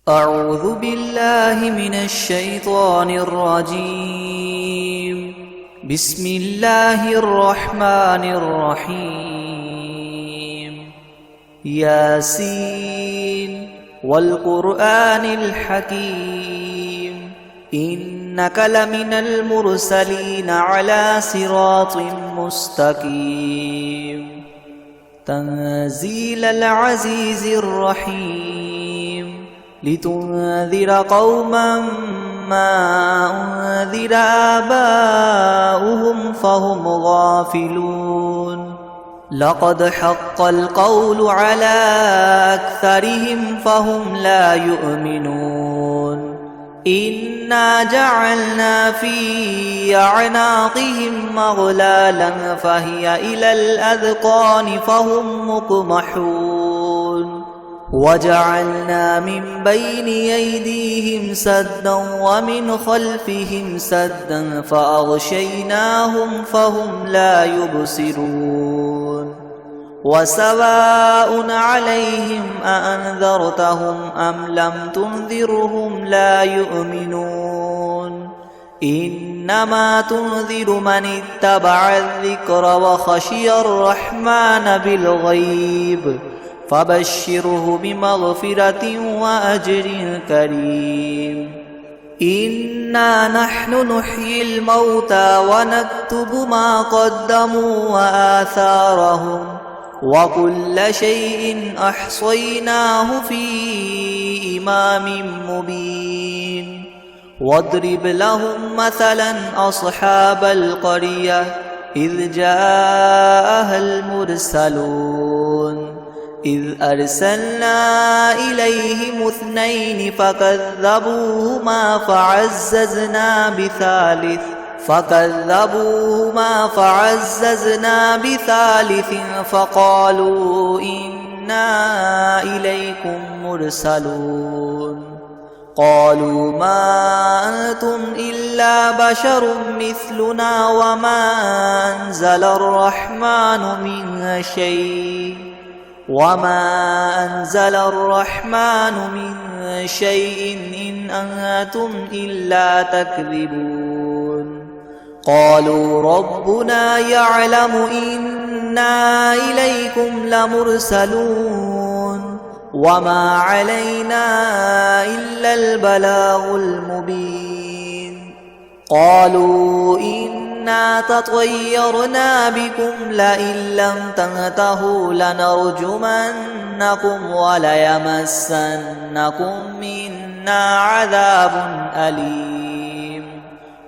أعوذ بالله من الشيطان الرجيم. بسم الله الرحمن الرحيم. ياسين والقرآن الحكيم إنك لمن المرسلين على صراط مستقيم. تنزيل العزيز الرحيم لتنذر قوما ما أنذر آباؤهم فهم غافلون. لقد حق القول على أكثرهم فهم لا يؤمنون. إنا جعلنا في أعناقهم مغلالا فهي إلى الأذقان فهم مقمحون. وجعلنا من بين أيديهم سدا ومن خلفهم سدا فأغشيناهم فهم لا يبصرون. وسواء عليهم أأنذرتهم أم لم تنذرهم لا يؤمنون. إنما تنذر من اتبع الذكر وخشي الرحمن بالغيب فبشره بمغفرة وأجر كريم. إنا نحن نحيي الموتى ونكتب ما قدموا وآثارهم وكل شيء أحصيناه في إمام مبين. واضرب لهم مثلا أصحاب القرية إذ جاءها المرسلون إذ أرسلنا إليهم اثنين فكذبوهما فعززنا بثالث فقالوا إنا إليكم مرسلون. قالوا ما أنتم إلا بشر مثلنا وما أنزل الرحمن من شيء إن أنتم إلا تكذبون. قالوا ربنا يعلم إنا إليكم لمرسلون وما علينا إلا البلاغ المبين. قالوا إنا تطيرنا بكم لئن لم تنتهوا لنرجمنكم وليمسنكم منا عذاب أليم.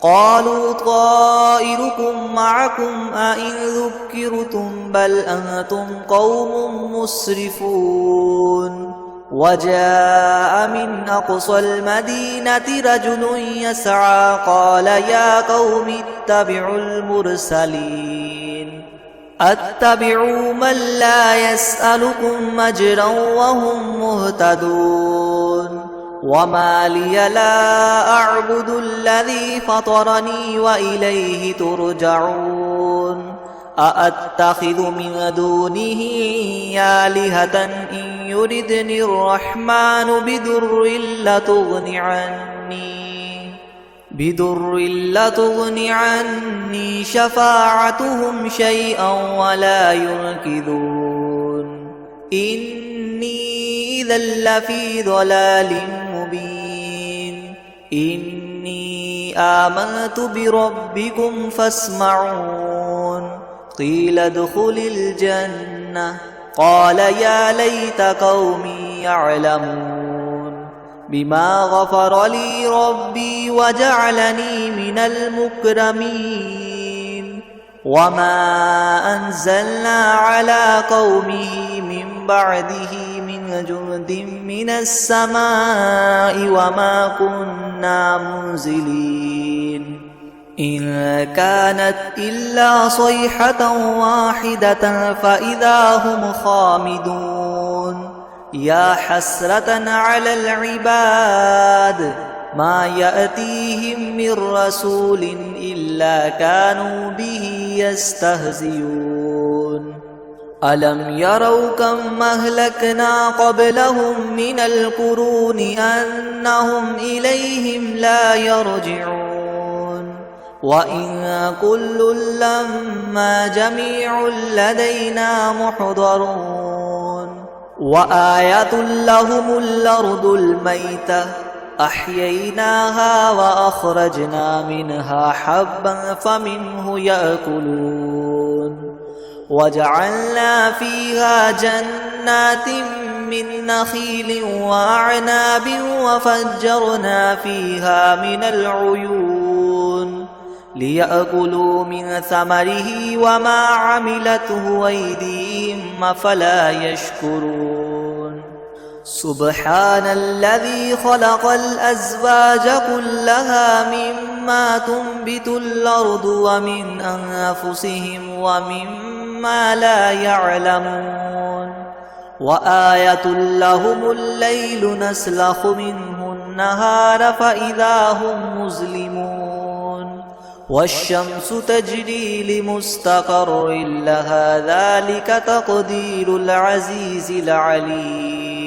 قالوا طائركم معكم أئن ذكرتم بل أنتم قوم مسرفون. وجاء من أقصى المدينة رجل يسعى قال يا قوم اتبعوا المرسلين أتبعوا من لا يسألكم أجرا وهم مهتدون. وما لي لا أعبد الذي فطرني وإليه ترجعون. أأتخذ من دونه آلهة إن يردني الرحمن بدر لتغن عني شفاعتهم شيئا ولا ينقذون. إني إذا لفي ضلال مبين. إني آمنت بربكم فاسمعون. قيل ادخل الجنة قال يا ليت قومي يعلمون بما غفر لي ربي وجعلني من المكرمين. وما أنزلنا على قومه من بعده من جند من السماء وما كنا منزلين. إن كانت إلا صيحة واحدة فإذا هم خامدون. يا حسرة على العباد ما يأتيهم من رسول إلا كانوا به يستهزئون. ألم يروا كم أهلكنا قبلهم من القرون أنهم إليهم لا يرجعون وإن كل لما جميع لدينا محضرون وآية لهم الأرض الميتة أحييناها وأخرجنا منها حبا فمنه يأكلون وجعلنا فيها جنات من نخيل وأعناب وفجرنا فيها من العيون ليأكلوا من ثمره وما عملته أيديهم أفلا يشكرون سبحان الذي خلق الأزواج كلها مما تنبت الأرض ومن أنفسهم ومما لا يعلمون وآية لهم الليل نسلخ منه النهار فإذا هم مظلمون والشمس تجري لمستقر لها ذلك تقدير العزيز العليم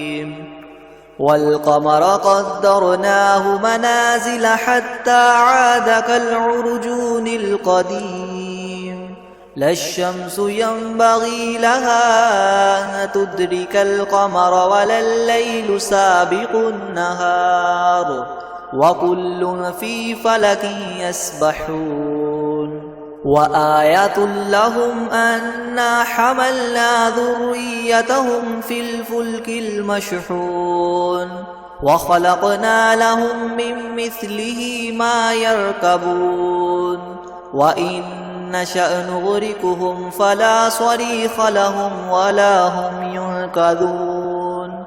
والقمر قدرناه منازل حتى عاد كالعرجون القديم لا الشمس ينبغي لها أن تدرك القمر ولا الليل سابق النهار وكل في فلك يسبحون وآية لهم أنا حملنا ذريتهم في الفلك المشحون وخلقنا لهم من مثله ما يركبون وإن نشأ نغرقهم فلا صريخ لهم ولا هم ينقذون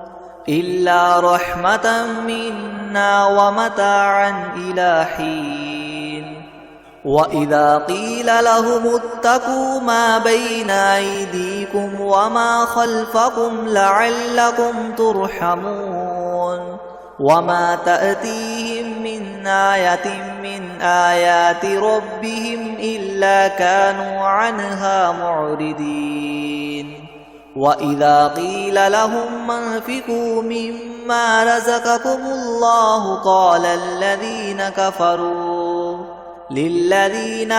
إلا رحمة منا ومتاعا إلى حين وإذا قيل لهم اتقوا ما بين أيديكم وما خلفكم لعلكم ترحمون وما تأتيهم من آية من آيات ربهم إلا كانوا عنها معرضين وإذا قيل لهم انفقوا مما رزقكم الله قال الذين كفروا للذين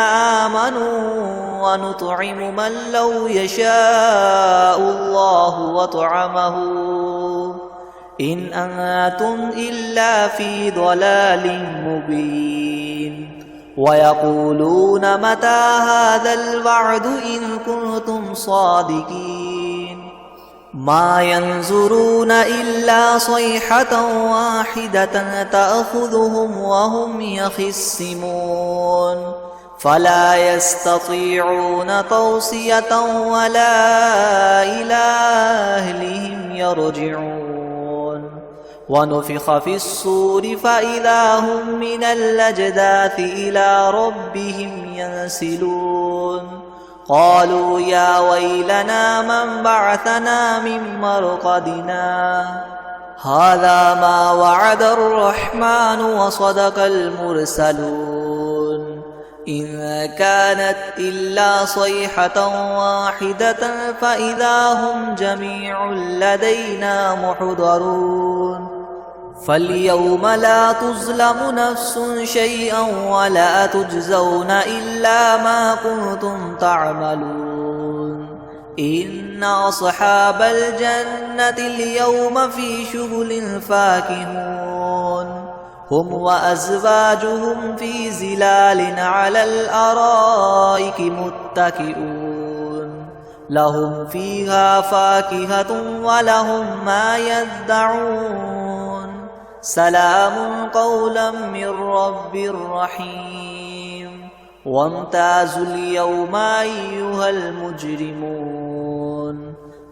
آمنوا ونطعم من لو يشاء الله وطعمه إن أنتم إلا في ضلال مبين ويقولون متى هذا الوعد إن كنتم صادقين ما ينظرون إلا صيحة واحدة تأخذهم وهم يخصمون فلا يستطيعون توصية ولا إلى أهلهم يرجعون ونفخ في الصور فإذا هم من الأجداث إلى ربهم ينسلون قالوا يا ويلنا من بعثنا من مرقدنا هذا ما وعد الرحمن وصدق المرسلون إن كانت إلا صيحة واحدة فإذا هم جميع لدينا محضرون فاليوم لا تظلم نفس شيئا ولا تجزون إلا ما كنتم تعملون إن أصحاب الجنة اليوم في شغل فاكهون هم وأزواجهم في ظلال على الأرائك متكئون لهم فيها فاكهة ولهم ما يدعون سلام قولا من رب رحيم وامتازوا اليوم أيها المجرمون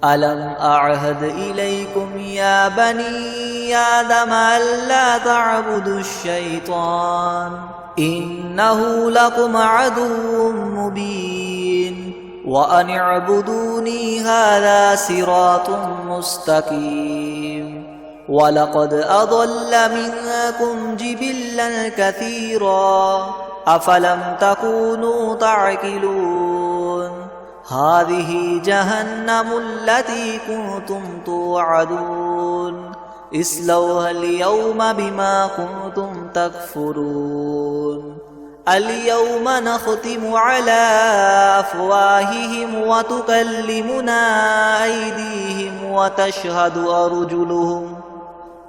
ألم أعهد إليكم يا بني آدم ألا تعبدوا الشيطان إنه لكم عدو مبين وأن اعبدوني هذا صراط مستقيم ولقد أضل منكم جبلا كثيرا أفلم تكونوا تعقلون هذه جهنم التي كنتم توعدون اصلوها اليوم بما كنتم تكفرون اليوم نختم على أفواههم وتكلمنا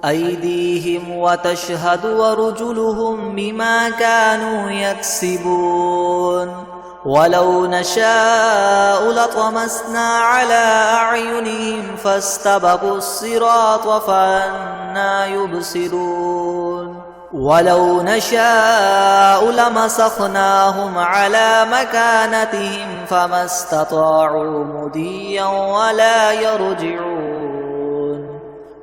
أيديهم وتشهد أرجلهم بما كانوا يكسبون ولو نشاء لطمسنا على أعينهم فاستبقوا الصراط فأنى يبصرون ولو نشاء لمسخناهم على مكانتهم فما استطاعوا مضيا ولا يرجعون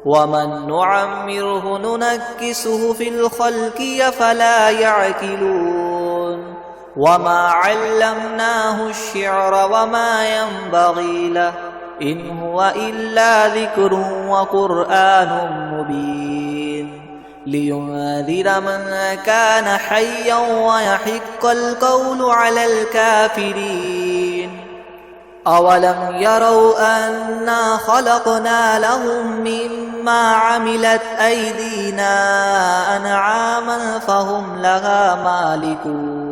ومن نعمره ننكسه في الخلق أفلا يعقلون وما علمناه الشعر وما ينبغي له إن هو إلا ذكر وقرآن مبين لينذر من كان حيا ويحق القول على الكافرين أولم يروا أنا خلقنا لهم مما عملت أيدينا أنعاما فهم لها مالكون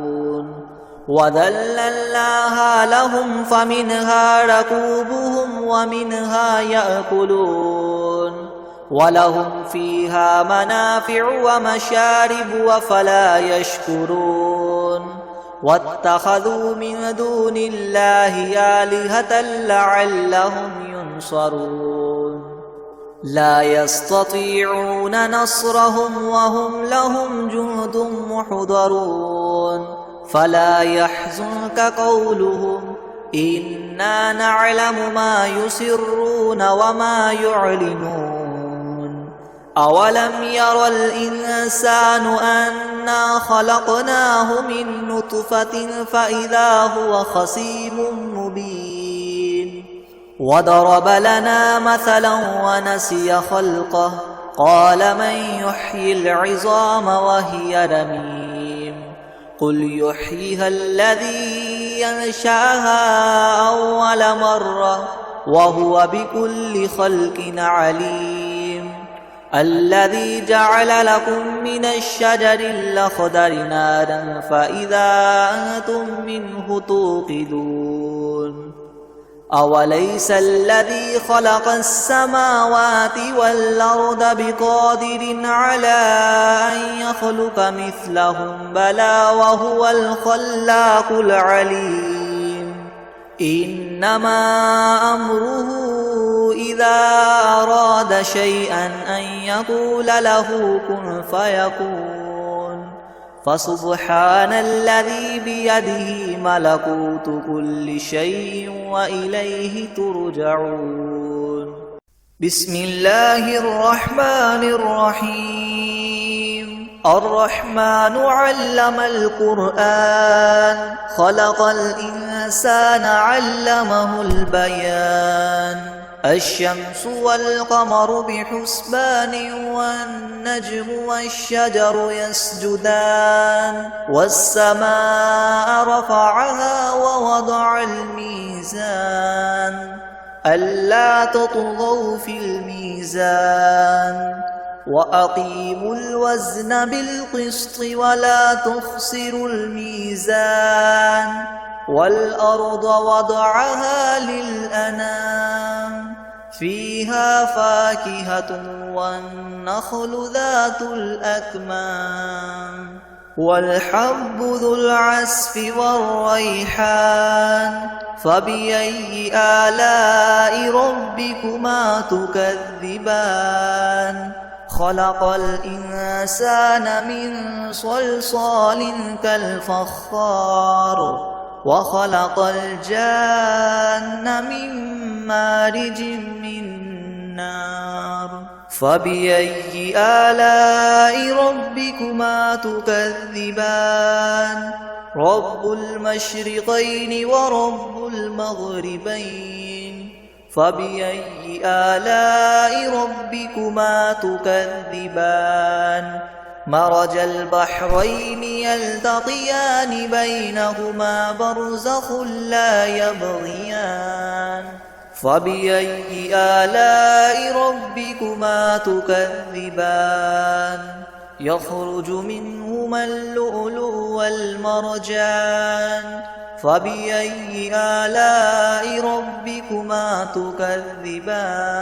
وذللناها لهم فمنها ركوبهم ومنها يأكلون ولهم فيها منافع ومشارب أفلا يشكرون واتخذوا من دون الله آلهة لعلهم ينصرون لا يستطيعون نصرهم وهم لهم جند محضرون فلا يحزنك قولهم إنا نعلم ما يسرون وما يعلنون أولم ير الإنسان أنا خلقناه من نطفة فإذا هو خصيم مبين وضرب لنا مثلا ونسي خلقه قال من يحيي العظام وهي رميم قل يحييها الذي ينشأها أول مرة وهو بكل خلق عليم الذي جعل لكم من الشجر الأخضر نارا فإذا أنتم منه توقدون أوليس الذي خلق السماوات والأرض بقادر على أن يخلق مثلهم بلى وهو الخلاق العليم إنما أمره إذا أراد شيئا أن يقول له كن فيكون فسبحان الذي بيده ملكوت كل شيء وإليه ترجعون بسم الله الرحمن الرحيم الرحمن علم القرآن خلق الإنسان علمه البيان الشمس والقمر بحسبان والنجم والشجر يسجدان والسماء رفعها ووضع الميزان ألا تطغوا في الميزان وأقيموا الوزن بالقسط ولا تخسروا الميزان والأرض وضعها للأنام فيها فاكهة والنخل ذات الأكمام والحب ذو العصف والريحان فبأي آلاء ربكما تكذبان خلق الإنسان من صلصال كالفخار وخلق الجان من مارج من نار فبأي آلاء ربكما تكذبان رب المشرقين ورب المغربين فبأي آلاء ربكما تكذبان مرج البحرين يلتقيان بينهما برزخ لا يبغيان فبأي آلاء ربكما تكذبان يخرج منهما اللؤلؤ والمرجان فبأي آلاء ربكما تكذبان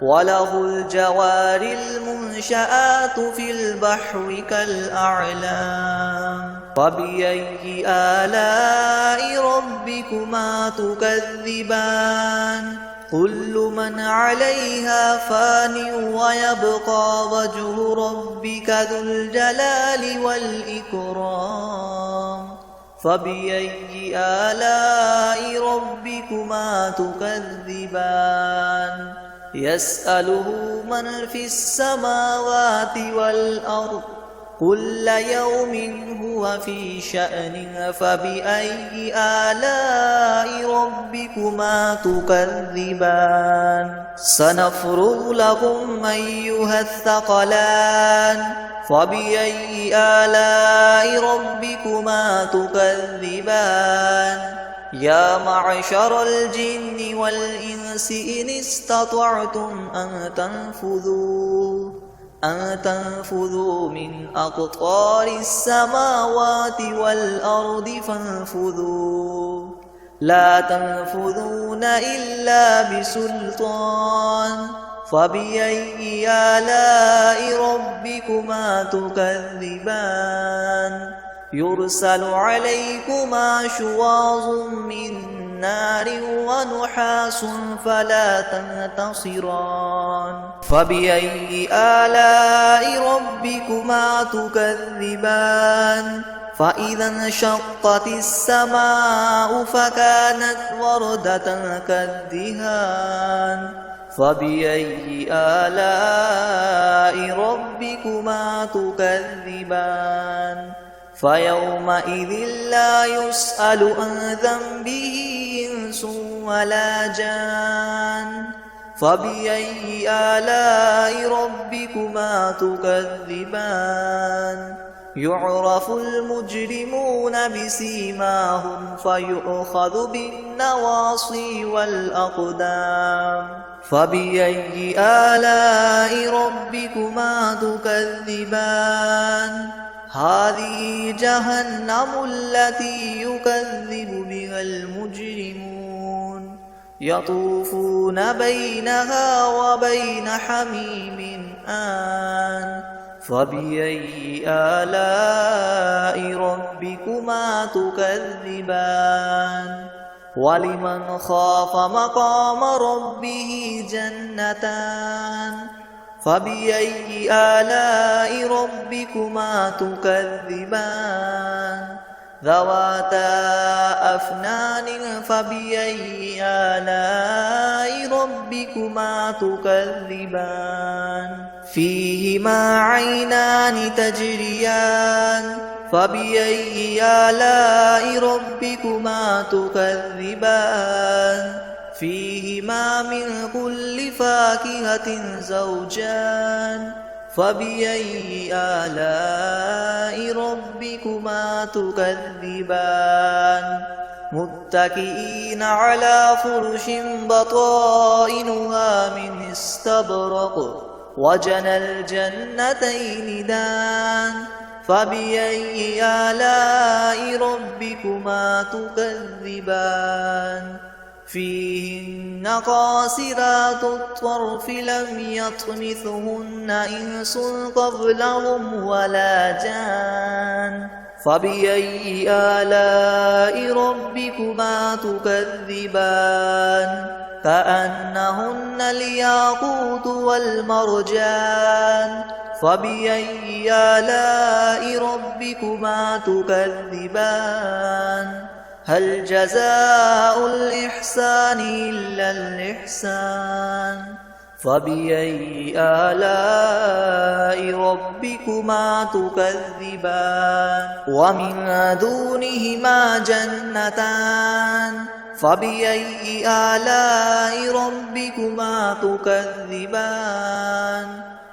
وله الجوار المنشآت في البحر كالأعلام فبأي آلاء ربكما تكذبان كل من عليها فان ويبقى وجه ربك ذو الجلال والإكرام فبأي آلاء ربكما تكذبان يسأله من في السماوات والأرض كل يوم هو في شأن فبأي آلاء ربكما تكذبان سنفرغ لكم أيها الثقلان فبأي آلاء ربكما تكذبان يا معشر الجن والإنس إن استطعتم أن تنفذوا من أقطار السماوات والأرض فانفذوا لا تنفذون إلا بسلطان فبأي آلاء ربكما تكذبان يرسل عليكما شواظ من نار ونحاس فلا تنتصران فبأي آلاء ربكما تكذبان فإذا انشقت السماء فكانت وردة كالدهان فبأي آلاء ربكما تكذبان فيومئذ لا يسأل عن ذنبه إنس ولا جان فبأي آلاء ربكما تكذبان يعرف المجرمون بسيماهم فيؤخذ بالنواصي والأقدام فبأي آلاء ربكما تكذبان هذه جهنم التي يكذب بها المجرمون يطوفون بينها وبين حميم آن فبأي آلاء ربكما تكذبان ولمن خاف مقام ربه جنتان فبأي آلاء ربكما تكذبان ذواتا أفنان فبأي آلاء ربكما تكذبان فيهما عينان تجريان فبأي آلاء ربكما تكذبان فيهما من كل فاكهة زوجان فبأي آلاء ربكما تكذبان متكئين على فرش بطائنها من استبرق وجنى الجنتين دان فبأي آلاء ربكما تكذبان فيهن قاصرات الطرف لم يطمثهن إنس قبلهم ولا جان فبأي آلاء ربكما تكذبان كأنهن الياقوت والمرجان فبأي آلاء ربكما تكذبان هل جزاء الإحسان إلا الإحسان فبأي آلاء ربكما تكذبان ومن دونهما جنتان فبأي آلاء ربكما تكذبان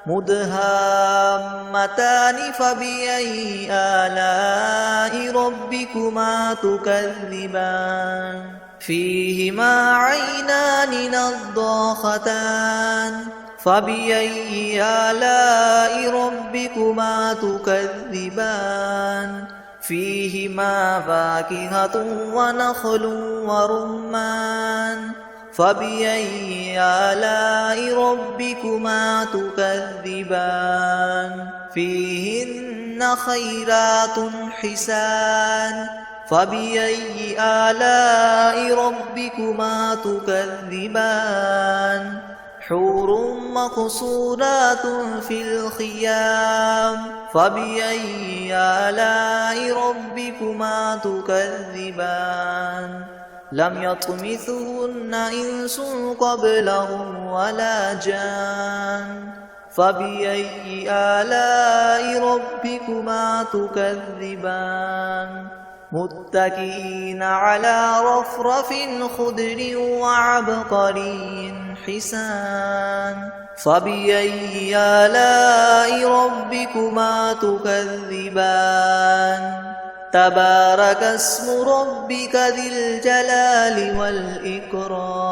مدهامتان فبأي آلاء ربكما تكذبان فيهما عينان نضاختان فبأي آلاء ربكما تكذبان فيهما فاكهة ونخل ورمان فبأي آلاء ربكما تكذبان فيهن خيرات حسان فبأي آلاء ربكما تكذبان حور مقصورات في الخيام فبأي آلاء ربكما تكذبان لم يطمثهن إنس قبلهم ولا جان فبأي آلاء ربكما تكذبان متكئين على رفرف خضر وعبقري حسان فبأي آلاء ربكما تكذبان تبارك اسم ربك ذي الجلال والإكرام